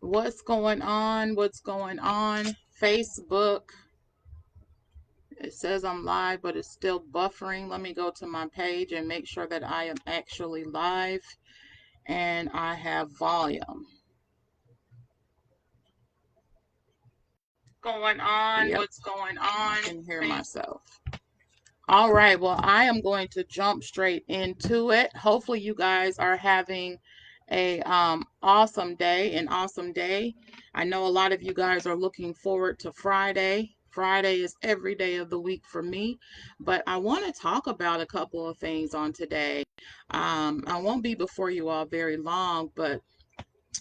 What's going on? What's going on? Facebook. It says I'm live, but it's still buffering. Let me go to my page and make sure that I am actually live and I have volume. Going on? Yep. What's going on? I can hear myself. All right. Well, I am going to jump straight into it. Hopefully, you guys are having a awesome day, an awesome day. I know a lot of you guys are looking forward to Friday. Friday is every day of the week for me, but I want to talk about a couple of things on today. I won't be before you all very long, but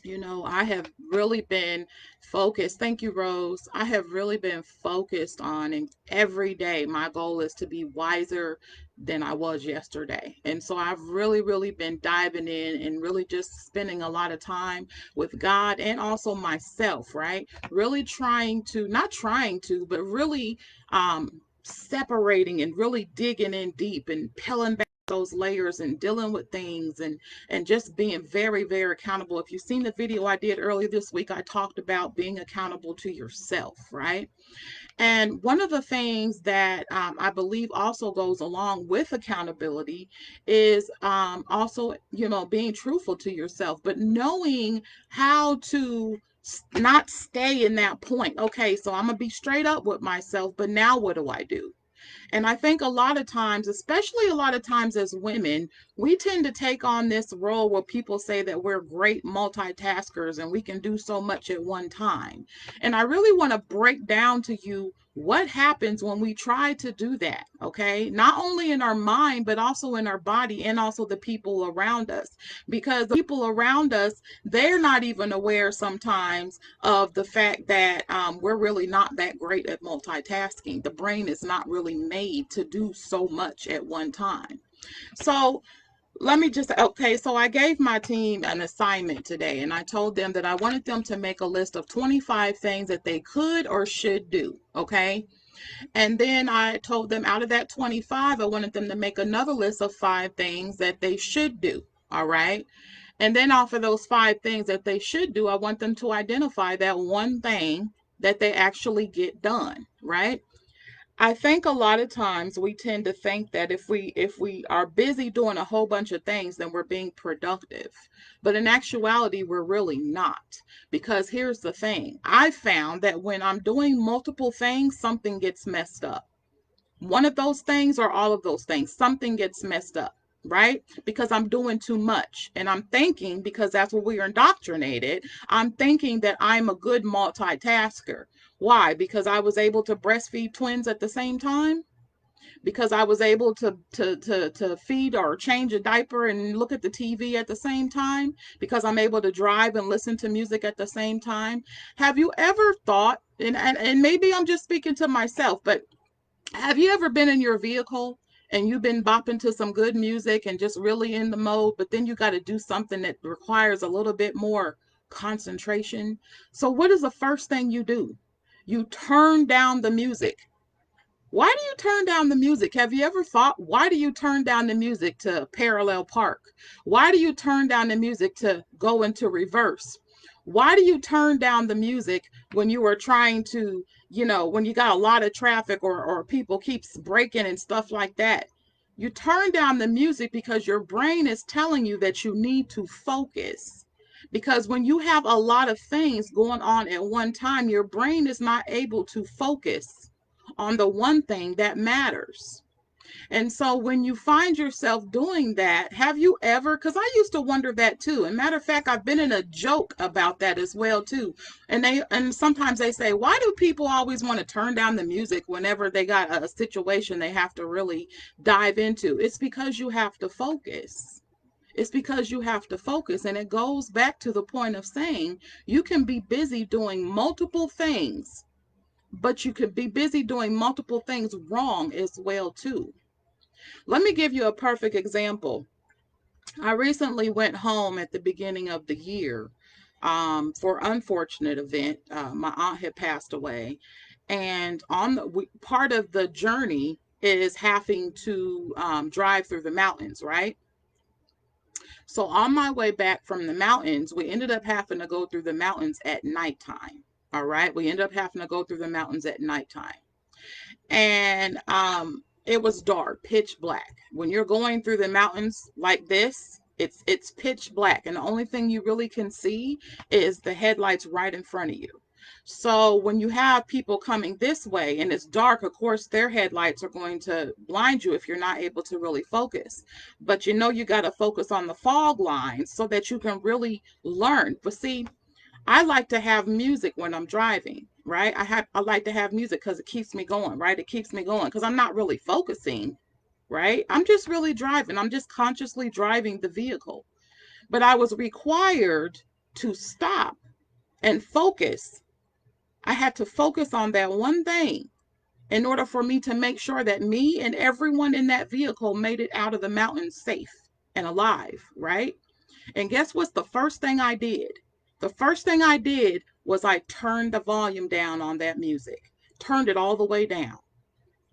I have really been focused. Thank you, Rose. I have really been focused on, and every day my goal is to be wiser than I was yesterday. And so I've really, really been diving in and really just spending a lot of time with God and also myself, right? Really not trying to, but really separating and really digging in deep and peeling back those layers and dealing with things and just being very, very accountable. If you've seen the video I did earlier this week, I talked about being accountable to yourself, right? And one of the things that I believe also goes along with accountability is also, being truthful to yourself, but knowing how to not stay in that point. Okay, so I'm going to be straight up with myself, but now what do I do? And I think a lot of times, especially a lot of times as women, we tend to take on this role where people say that we're great multitaskers and we can do so much at one time. And I really want to break down to you what happens when we try to do that, okay? Not only in our mind, but also in our body and also the people around us. Because the people around us, they're not even aware sometimes of the fact that we're really not that great at multitasking. The brain is not really made to do so much at one time. So okay, so I gave my team an assignment today and I told them that I wanted them to make a list of 25 things that they could or should do, okay? And then I told them out of that 25, I wanted them to make another list of 5 things that they should do, all right? And then off of those 5 things that they should do, I want them to identify that one thing that they actually get done, right? I think a lot of times we tend to think that if we are busy doing a whole bunch of things, then we're being productive. But in actuality, we're really not. Because here's the thing. I found that when I'm doing multiple things, something gets messed up. One of those things or all of those things, something gets messed up, right? Because I'm doing too much. And I'm thinking, because that's what we are indoctrinated, I'm thinking that I'm a good multitasker. Why? Because I was able to breastfeed twins at the same time? Because I was able to feed or change a diaper and look at the TV at the same time? Because I'm able to drive and listen to music at the same time? Have you ever thought, and maybe I'm just speaking to myself, but have you ever been in your vehicle and you've been bopping to some good music and just really in the mode, but then you got to do something that requires a little bit more concentration? So, what is the first thing you do? You turn down the music. Why do you turn down the music? Have you ever thought, why do you turn down the music to parallel park? Why do you turn down the music to go into reverse? Why do you turn down the music when you are trying to, when you got a lot of traffic or people keeps breaking and stuff like that? You turn down the music because your brain is telling you that you need to focus. Because when you have a lot of things going on at one time, your brain is not able to focus on the one thing that matters. And so when you find yourself doing that, have you ever, because I used to wonder that too. And matter of fact, I've been in a joke about that as well too. And sometimes they say, why do people always want to turn down the music whenever they got a situation they have to really dive into? It's because you have to focus. It's because you have to focus. And it goes back to the point of saying you can be busy doing multiple things, but you could be busy doing multiple things wrong as well too. Let me give you a perfect example. I recently went home at the beginning of the year for an unfortunate event. My aunt had passed away, and part of the journey is having to drive through the mountains, right? So on my way back from the mountains, we ended up having to go through the mountains at nighttime. All right. We ended up having to go through the mountains at nighttime. And it was dark, pitch black. When you're going through the mountains like this, it's pitch black, and the only thing you really can see is the headlights right in front of you. So when you have people coming this way and it's dark, of course their headlights are going to blind you if you're not able to really focus. But you got to focus on the fog lines so that you can really learn. But see, I like to have music when I'm driving, right? I like to have music because it keeps me going, right? It keeps me going because I'm not really focusing, right? I'm just really driving. I'm just consciously driving the vehicle. But I was required to stop and focus. I had to focus on that one thing in order for me to make sure that me and everyone in that vehicle made it out of the mountains safe and alive, right? And guess what's the first thing I did? The first thing I did was I turned the volume down on that music, turned it all the way down.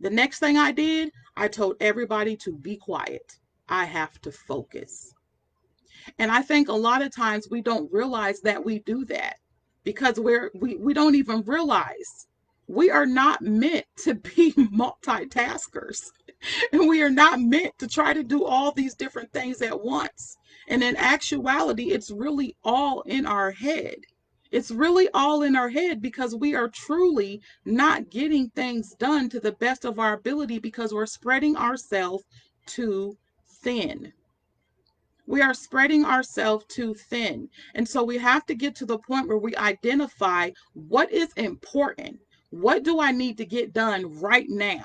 The next thing I did, I told everybody to be quiet. I have to focus. And I think a lot of times we don't realize that we do that because we don't even realize we are not meant to be multitaskers. And we are not meant to try to do all these different things at once. And in actuality, it's really all in our head. It's really all in our head because we are truly not getting things done to the best of our ability because we're spreading ourselves too thin. We are spreading ourselves too thin. And so we have to get to the point where we identify what is important. What do I need to get done right now?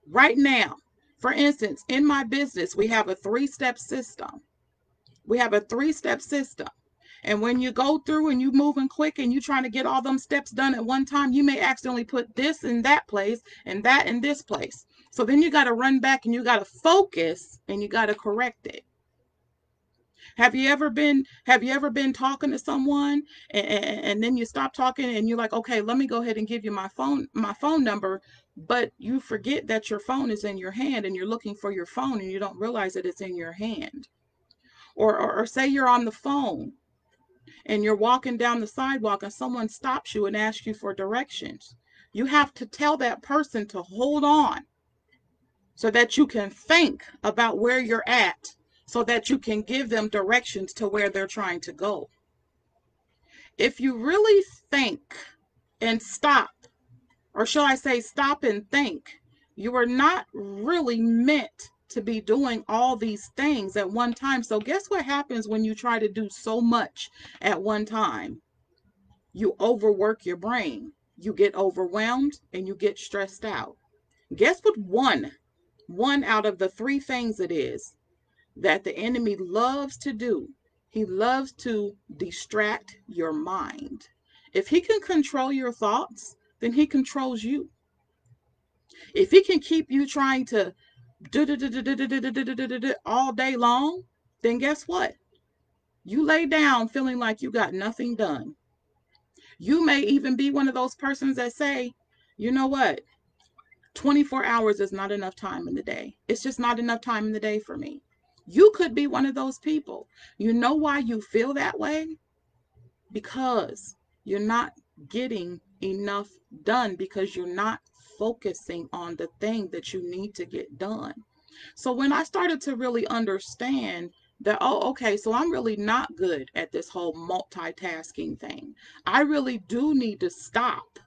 Right now. For instance, in my business, we have a three-step system. We have a three-step system. And when you go through and you moving quick and you trying to get all them steps done at one time, you may accidentally put this in that place and that in this place. So then you got to run back and you got to focus and you got to correct it. Have you ever been talking to someone and then you stop talking and you're like, okay, let me go ahead and give you my phone number, but you forget that your phone is in your hand and you're looking for your phone and you don't realize that it's in your hand. Or say you're on the phone and you're walking down the sidewalk and someone stops you and asks you for directions. You have to tell that person to hold on so that you can think about where you're at, so that you can give them directions to where they're trying to go. If you really think and stop, or shall I say stop and think, you are not really meant to be doing all these things at one time. So guess what happens when you try to do so much at one time? You overwork your brain. You get overwhelmed and you get stressed out. Guess what one out of the three things it is that the enemy loves to do? He loves to distract your mind. If he can control your thoughts, then he controls you. If he can keep you trying to do all day long, then guess what? You lay down feeling like you got nothing done. You may even be one of those persons that say, you know what? 24 hours is not enough time in the day. It's just not enough time in the day for me. You could be one of those people. You know why you feel that way? Because you're not getting enough done, because you're not focusing on the thing that you need to get done. So when I started to really understand that, oh, okay, so I'm really not good at this whole multitasking thing. I really do need to stop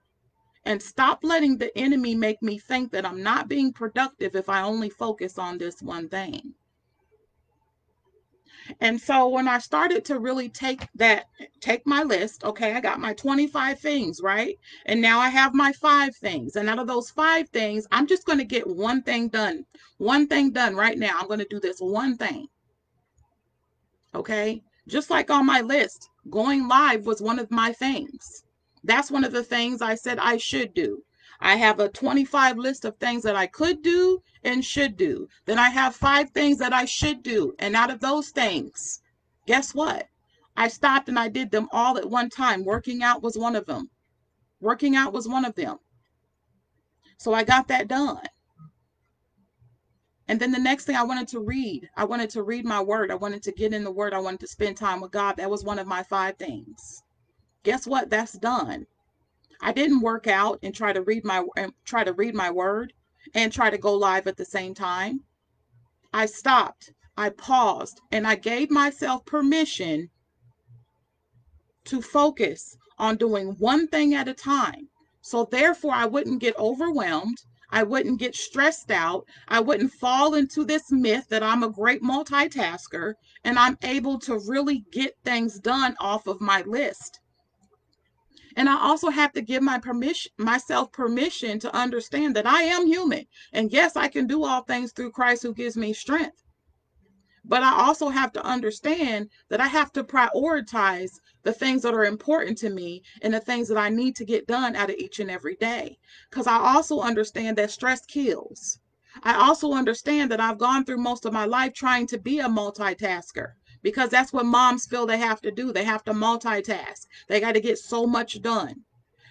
and stop letting the enemy make me think that I'm not being productive if I only focus on this one thing. And so when I started to really take my list, okay, I got my 25 things, right? And now I have my 5 things. And out of those 5 things, I'm just going to get one thing done. One thing done right now. I'm going to do this one thing. Okay? Just like on my list, going live was one of my things. That's one of the things I said I should do. I have a 25 list of things that I could do and should do. Then I have 5 things that I should do. And out of those things, guess what? I stopped and I did them all at one time. Working out was one of them. Working out was one of them. So I got that done. And then the next thing, I wanted to read. I wanted to read my word. I wanted to get in the word. I wanted to spend time with God. That was one of my 5 things. Guess what? That's done. I didn't work out and try to read my word and try to go live at the same time. I stopped. I paused, and I gave myself permission to focus on doing one thing at a time. So therefore, I wouldn't get overwhelmed. I wouldn't get stressed out. I wouldn't fall into this myth that I'm a great multitasker and I'm able to really get things done off of my list. And I also have to give myself permission to understand that I am human. And yes, I can do all things through Christ who gives me strength. But I also have to understand that I have to prioritize the things that are important to me and the things that I need to get done out of each and every day. Because I also understand that stress kills. I also understand that I've gone through most of my life trying to be a multitasker, because that's what moms feel they have to do. They have to multitask. They got to get so much done.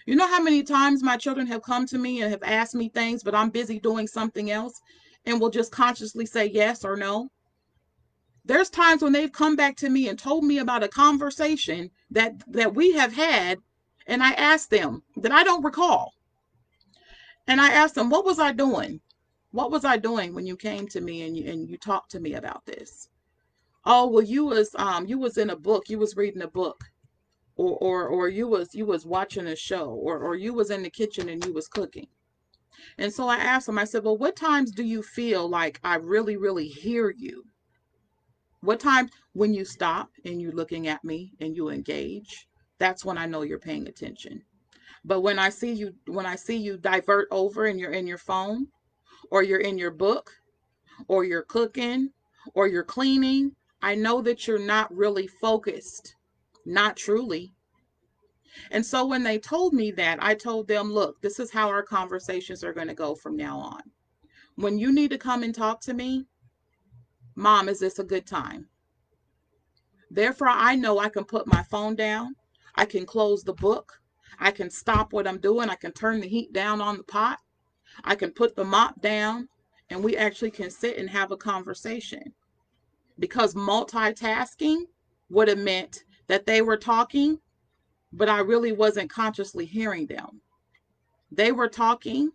You know how many times my children have come to me and have asked me things, but I'm busy doing something else, and will just consciously say yes or no? There's times when they've come back to me and told me about a conversation that we have had, and I asked them that I don't recall. And I asked them, what was I doing? What was I doing when you came to me and you talked to me about this? Oh, well, you was in a book, you was reading a book, or you was watching a show, or you was in the kitchen and you was cooking. And so I asked them, I said, well, what times do you feel like I really, really hear you? What time when you stop and you're looking at me and you engage, that's when I know you're paying attention. But when I see you divert over and you're in your phone, or you're in your book, or you're cooking, or you're cleaning, I know that you're not really focused, not truly. And so when they told me that, I told them, look, this is how our conversations are going to go from now on. When you need to come and talk to me, Mom, is this a good time? Therefore, I know I can put my phone down. I can close the book. I can stop what I'm doing. I can turn the heat down on the pot. I can put the mop down, and we actually can sit and have a conversation. Because multitasking would have meant that they were talking, but I really wasn't consciously hearing them. They were talking,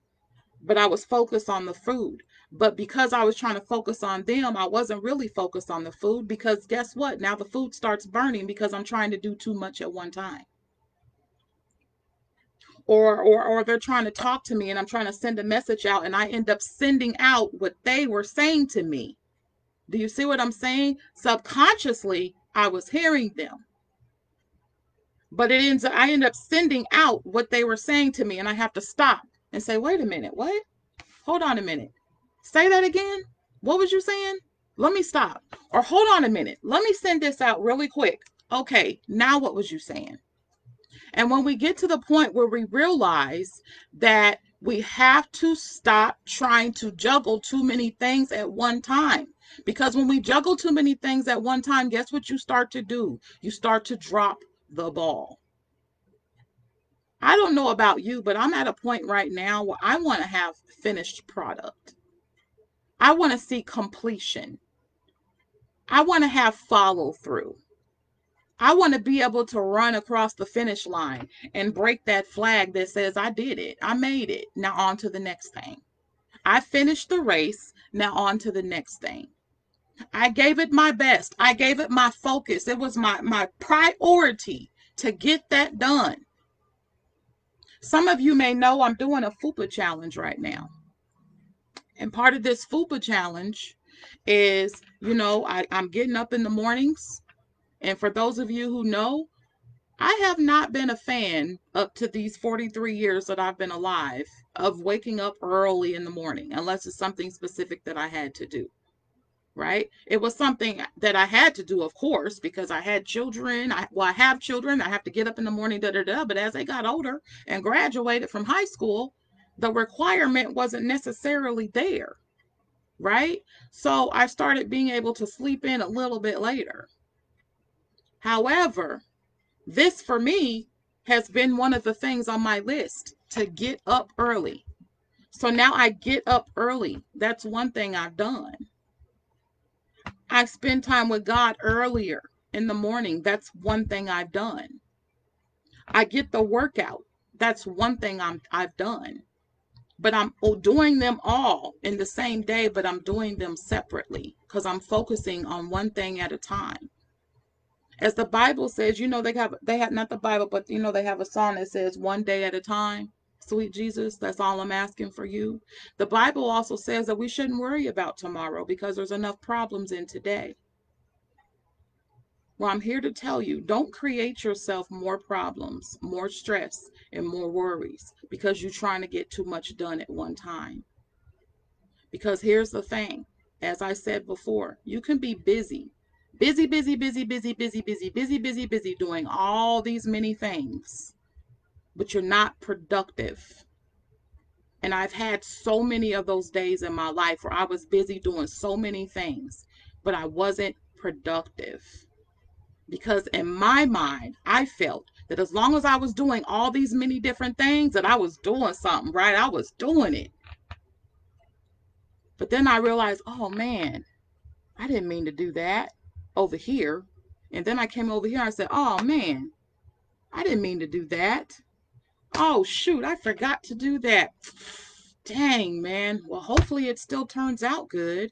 but I was focused on the food. But because I was trying to focus on them, I wasn't really focused on the food, because guess what? Now the food starts burning because I'm trying to do too much at one time. Or they're trying to talk to me and I'm trying to send a message out and I end up sending out what they were saying to me. Do you see what I'm saying? Subconsciously, I was hearing them. But I end up sending out what they were saying to me, and I have to stop and say, wait a minute, what? Hold on a minute. Say that again. What was you saying? Let me stop. Or hold on a minute. Let me send this out really quick. Okay, now what was you saying? And when we get to the point where we realize that we have to stop trying to juggle too many things at one time. Because when we juggle too many things at one time, guess what you start to do? You start to drop the ball. I don't know about you, but I'm at a point right now where I want to have finished product. I want to see completion. I want to have follow through. I want to be able to run across the finish line and break that flag that says, I did it. I made it. Now on to the next thing. I finished the race. Now on to the next thing. I gave it my best. I gave it my focus. It was my priority to get that done. Some of you may know I'm doing a FUPA challenge right now. And part of this FUPA challenge is, I'm getting up in the mornings. And for those of you who know, I have not been a fan up to these 43 years that I've been alive of waking up early in the morning, unless it's something specific that I had to do, right? It was something that I had to do, of course, because I had children. I have children. I have to get up in the morning, But as they got older and graduated from high school, the requirement wasn't necessarily there, right? So I started being able to sleep in a little bit later. However, this for me has been one of the things on my list, to get up early. So now I get up early. That's one thing I've done. I spend time with God earlier in the morning. That's one thing I've done. I get the workout. That's one thing I've done. But I'm doing them all in the same day, but I'm doing them separately because I'm focusing on one thing at a time. As the Bible says, they have not the Bible, but they have a song that says one day at a time. Sweet Jesus, that's all I'm asking for you. The Bible also says that we shouldn't worry about tomorrow because there's enough problems in today. Well, I'm here to tell you, don't create yourself more problems, more stress, and more worries because you're trying to get too much done at one time. Because here's the thing, as I said before, you can be busy, busy, doing all these many things, but you're not productive. And I've had so many of those days in my life where I was busy doing so many things, but I wasn't productive. Because in my mind, I felt that as long as I was doing all these many different things, that I was doing something right. I was doing it. But then I realized, oh man, I didn't mean to do that over here. And then I came over here and I said, oh man, I didn't mean to do that. Oh shoot, I forgot to do that. Dang, man. Well, hopefully it still turns out good.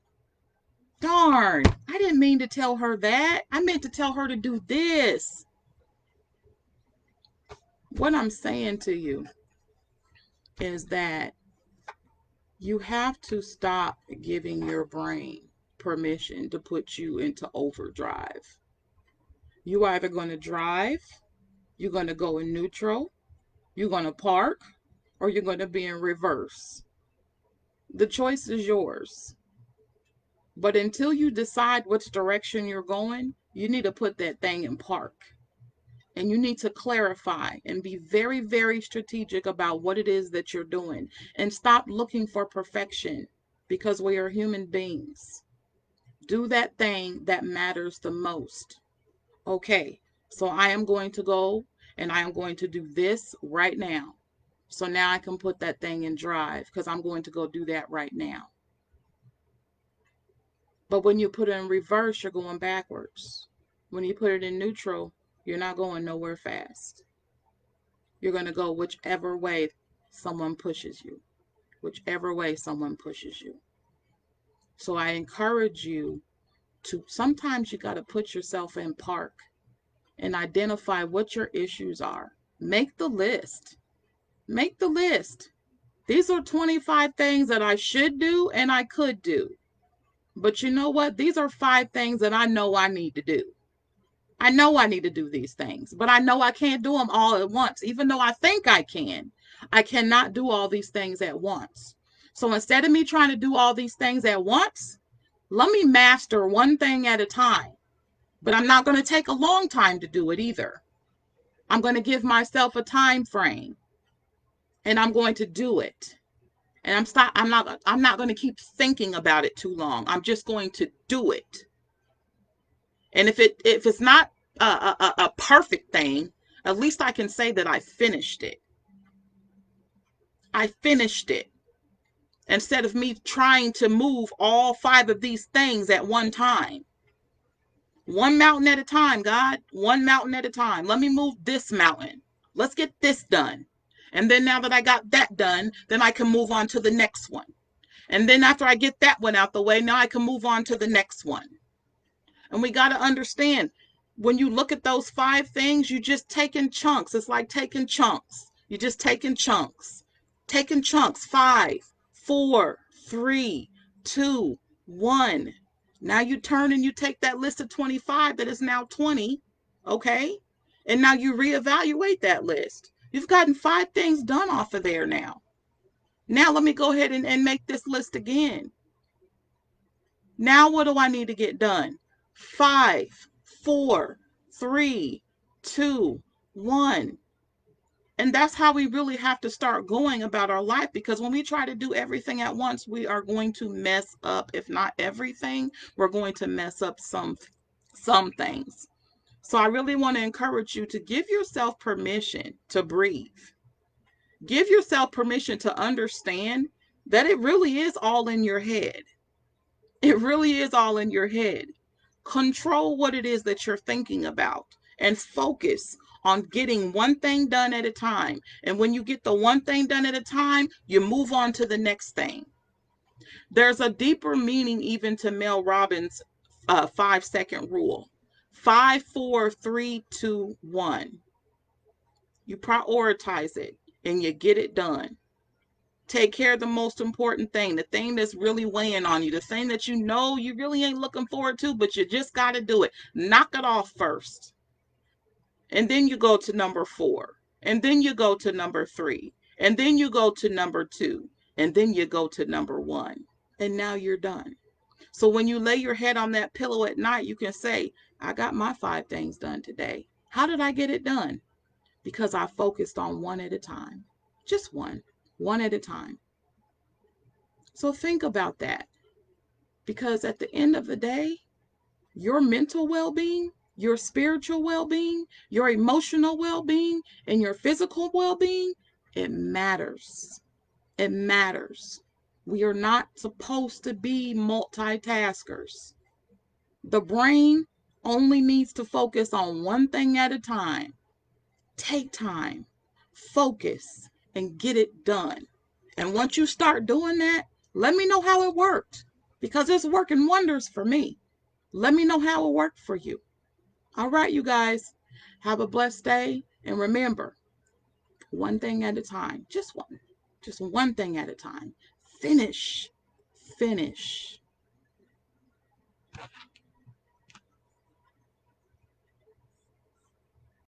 Darn, I didn't mean to tell her that. I meant to tell her to do this. What I'm saying to you is that you have to stop giving your brain permission to put you into overdrive. You either going to drive, you're going to go in neutral, you're going to park, or you're going to be in reverse. The choice is yours. But until you decide which direction you're going, you need to put that thing in park. And you need to clarify and be very, very strategic about what it is that you're doing. And stop looking for perfection because we are human beings. Do that thing that matters the most. Okay, so I am going to go and I am going to do this right now. So now I can put that thing in drive because I'm going to go do that right now. But when you put it in reverse, you're going backwards. When you put it in neutral, you're not going nowhere fast. You're going to go whichever way someone pushes you. Whichever way someone pushes you. So I encourage you to, sometimes you got to put yourself in park and identify what your issues are. Make the list. Make the list. These are 25 things that I should do and I could do. But you know what? These are 5 things that I know I need to do. I know I need to do these things, but I know I can't do them all at once. Even though I think I can, I cannot do all these things at once. So instead of me trying to do all these things at once, let me master one thing at a time. But I'm not going to take a long time to do it either. I'm going to give myself a time frame and I'm going to do it. And I'm not going to keep thinking about it too long. I'm just going to do it. And if it's not a perfect thing, at least I can say that I finished it. I finished it. Instead of me trying to move all 5 of these things at one time. One mountain at a time, God. One mountain at a time. Let me move this mountain. Let's get this done. And then now that I got that done, then I can move on to the next one. And then after I get that one out the way, now I can move on to the next one. And we got to understand, when you look at those 5 things, you just take in chunks. It's like taking chunks. You just taking chunks. Taking chunks. 5, 4, 3, 2, 1. Now you turn and you take that list of 25 that is now 20. Okay? And now you reevaluate that list. You've gotten 5 things done off of there now. Now let me go ahead and make this list again. Now what do I need to get done? 5, 4, 3, 2, 1. And that's how we really have to start going about our life, because when we try to do everything at once, we are going to mess up. If not everything, we're going to mess up some things. So I really want to encourage you to give yourself permission to breathe. Give yourself permission to understand that it really is all in your head. It really is all in your head. Control what it is that you're thinking about and focus on getting one thing done at a time. And when you get the one thing done at a time, you move on to the next thing. There's a deeper meaning even to Mel Robbins' 5-second rule. 5, 4, 3, 2, 1. You prioritize it and you get it done. Take care of the most important thing, the thing that's really weighing on you, the thing that you know you really ain't looking forward to, but you just got to do it. Knock it off first. And then you go to number 4. And then you go to number 3. And then you go to number 2. And then you go to number 1. And now you're done. So when you lay your head on that pillow at night, you can say, I got my 5 things done today. How did I get it done? Because I focused on one at a time. Just one at a time. So think about that. Because at the end of the day, your mental well-being, your spiritual well-being, your emotional well-being, and your physical well-being, it matters. It matters. We are not supposed to be multitaskers. The brain only needs to focus on one thing at a time. Take time, focus, and get it done. And once you start doing that, let me know how it worked, because it's working wonders for me. Let me know how it worked for you. All right, you guys, have a blessed day. And remember, one thing at a time, just one thing at a time. Finish.